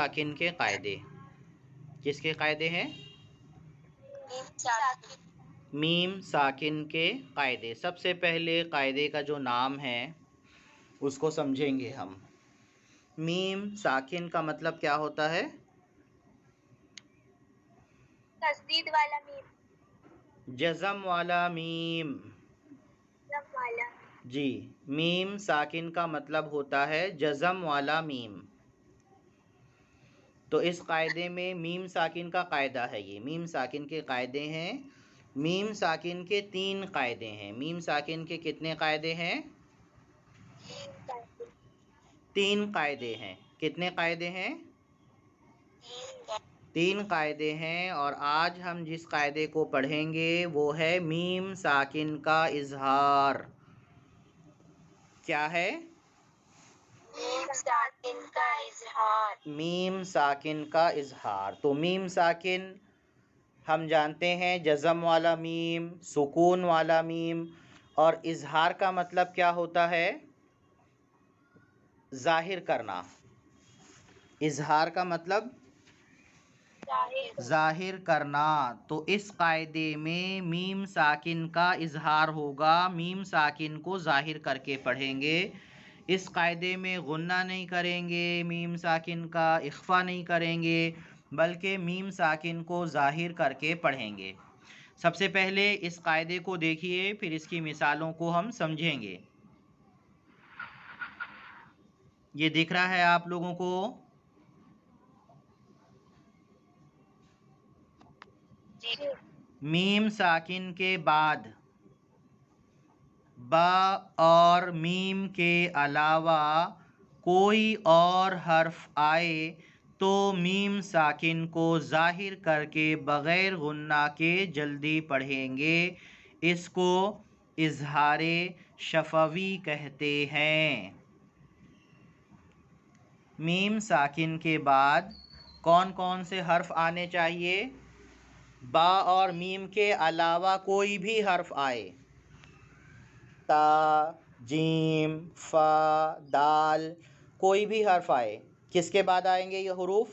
ساکن کے قاعدے. کس کے قاعدے ہیں؟ میم ساکن کے قاعدے. سب سے پہلے قاعدے کا جو نام ہے اس کو سمجھیں گے ہم. میم ساکن کا مطلب کیا ہوتا ہے؟ تشدید والا میم. جزم والا میم. جی، میم ساکن کا مطلب ہوتا ہے جزم والا میم. تو اس قاعدے میں میم ساکن کا قاعدہ ہے. یہ میم ساکن کے قاعدے ہیں. میم ساکن کے 3 قاعدے ہیں. میم ساکن کے کتنے قاعدے ہیں؟ 3 قاعدے ہیں. کتنے قاعدے ہیں؟ 3 قاعدے ہیں. اور آج ہم جس قاعدے کو پڑھیں گے وہ ہے میم ساکن کا اظہار. کیا ہے؟ میم ساکن کا اظہار. میم ساکن کا اظہار. تو میم ساکن ہم جانتے ہیں جزم والا میم، سکون والا میم. اور اظہار کا مطلب کیا ہوتا ہے؟ ظاہر کرنا. اظہار کا مطلب ظاہر کرنا. تو اس قاعدے میں میم ساکن کا اظہار ہوگا. میم ساکن کو ظاہر کر کے پڑھیں گے. اس قاعدے میں غنہ نہیں کریں گے، میم ساکن کا اخفا نہیں کریں گے، بلکہ میم ساکن کو ظاہر کر کے پڑھیں گے. سب سے پہلے اس قاعدے کو دیکھیے، پھر اس کی مثالوں کو ہم سمجھیں گے. یہ دکھ رہا ہے آپ لوگوں کو؟ میم ساکن کے بعد با اور میم کے علاوہ کوئی اور حرف آئے تو میم ساکن کو ظاہر کر کے بغیر غنہ کے جلدی پڑھیں گے. اس کو اظہار شفوی کہتے ہیں. میم ساکن کے بعد کون کون سے حرف آنے چاہیے؟ با اور میم کے علاوہ کوئی بھی حرف آئے. تا، جیم، فا، دال، کوئی بھی حرف آئے. کس کے بعد آئیں گے یہ حروف؟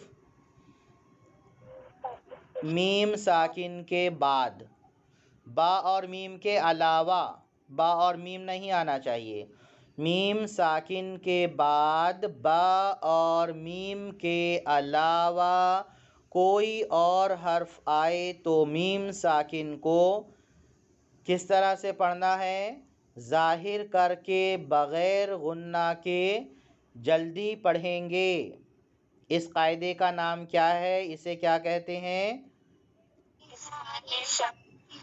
میم ساکن کے بعد. با اور میم کے علاوہ، با اور میم نہیں آنا چاہیے. میم ساکن کے بعد با اور میم کے علاوہ کوئی اور حرف آئے تو میم ساکن کو کس طرح سے پڑھنا ہے؟ ظاہر کر کے بغیر غنہ کے جلدی پڑھیں گے. اس قاعدے کا نام کیا ہے؟ اسے کیا کہتے ہیں؟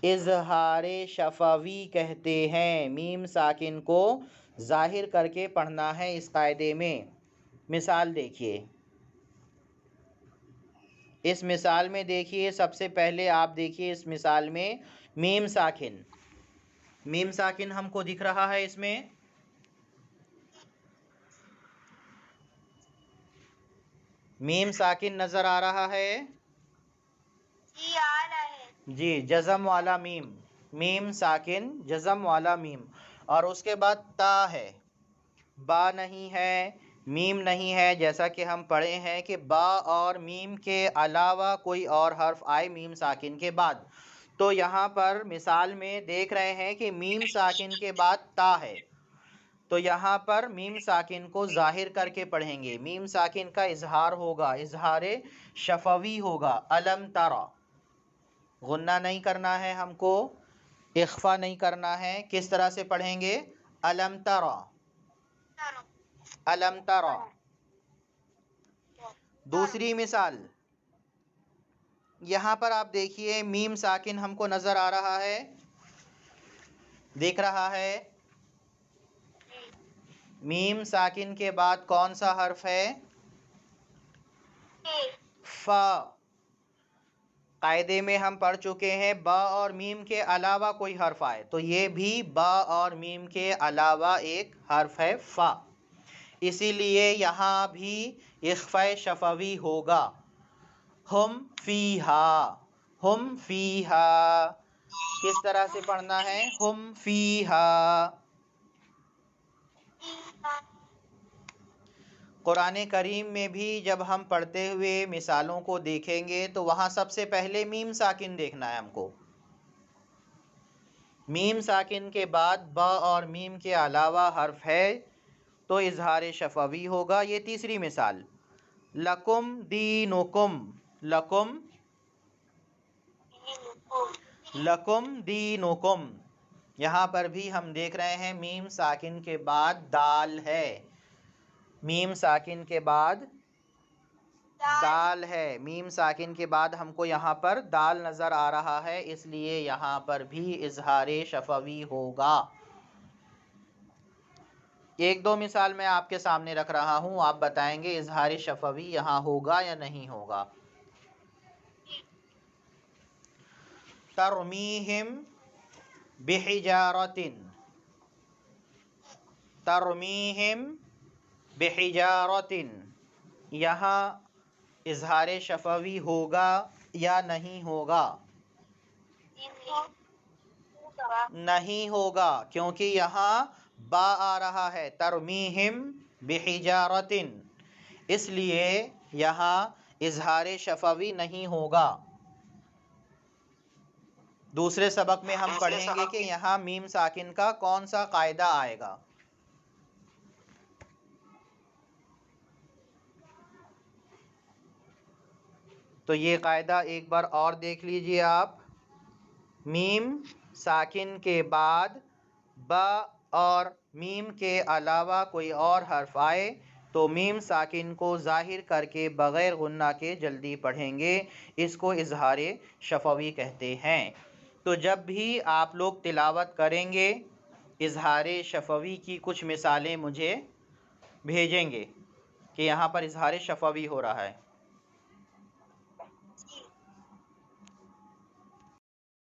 اظہار شفوی کہتے ہیں. میم ساکن کو ظاہر کر کے پڑھنا ہے اس قاعدے میں. مثال دیکھیے. اس مثال میں دیکھیے، سب سے پہلے آپ دیکھیے اس مثال میں میم ساکن. میم ساکن ہم کو دکھ رہا ہے اس میں. میم ساکن نظر آ رہا ہے؟ جی آ رہا ہے. جی، جزم والا میم. میم ساکن جزم والا میم. اور اس کے بعد تا ہے. با نہیں ہے، میم نہیں ہے. جیسا کہ ہم پڑھے ہیں کہ با اور میم کے علاوہ کوئی اور حرف آئے میم ساکن کے بعد. تو یہاں پر مثال میں دیکھ رہے ہیں کہ میم ساکن کے بعد تا ہے. تو یہاں پر میم ساکن کو ظاہر کر کے پڑھیں گے. میم ساکن کا اظہار ہوگا، اظہار شفوی ہوگا. الم ترا. غنہ نہیں کرنا ہے ہم کو، اخفا نہیں کرنا ہے. کس طرح سے پڑھیں گے؟ الم ترا، الم ترا. دوسری مثال، یہاں پر آپ دیکھیے میم ساکن ہم کو نظر آ رہا ہے، دیکھ رہا ہے. میم ساکن کے بعد کون سا حرف ہے؟ فا. قاعدے میں ہم پڑھ چکے ہیں با اور میم کے علاوہ کوئی حرف آئے تو یہ بھی با اور میم کے علاوہ ایک حرف ہے فا. اسی لیے یہاں بھی اخفاء شفوی ہوگا. ہم فیہا، ہم فیہا. کس طرح سے پڑھنا ہے؟ ہم فیہا. قرآن کریم میں بھی جب ہم پڑھتے ہوئے مثالوں کو دیکھیں گے تو وہاں سب سے پہلے میم ساکن دیکھنا ہے ہم کو. میم ساکن کے بعد با اور میم کے علاوہ حرف ہے تو اظہار شفوی ہوگا. یہ تیسری مثال. لکم دینکم، لکم لکم دینکم، یہاں پر بھی ہم دیکھ رہے ہیں میم ساکن کے بعد دال ہے. میم ساکن کے بعد دال ہے. میم ساکن کے بعد ہم کو یہاں پر دال نظر آ رہا ہے، اس لیے یہاں پر بھی اظہار شفوی ہوگا. ایک دو مثال میں آپ کے سامنے رکھ رہا ہوں، آپ بتائیں گے اظہار شفوی یہاں ہوگا یا نہیں ہوگا. ترمیہم بحجارۃ، ترمیہم بحجارۃ، یہاں اظہار شفوی ہوگا یا نہیں ہوگا؟ نہیں ہوگا، کیونکہ یہاں با آ رہا ہے. ترمیہم بحجارۃ، اس لیے یہاں اظہار شفوی نہیں ہوگا. دوسرے سبق میں ہم پڑھیں گے کہ یہاں میم ساکن کا کون سا قاعدہ آئے گا. تو یہ قاعدہ ایک بار اور دیکھ لیجئے آپ. میم ساکن کے بعد با اور میم کے علاوہ کوئی اور حرف آئے تو میم ساکن کو ظاہر کر کے بغیر غنہ کے جلدی پڑھیں گے، اس کو اظہار شفوی کہتے ہیں. تو جب بھی آپ لوگ تلاوت کریں گے اظہار شفوی کی کچھ مثالیں مجھے بھیجیں گے کہ یہاں پر اظہار شفوی ہو رہا ہے.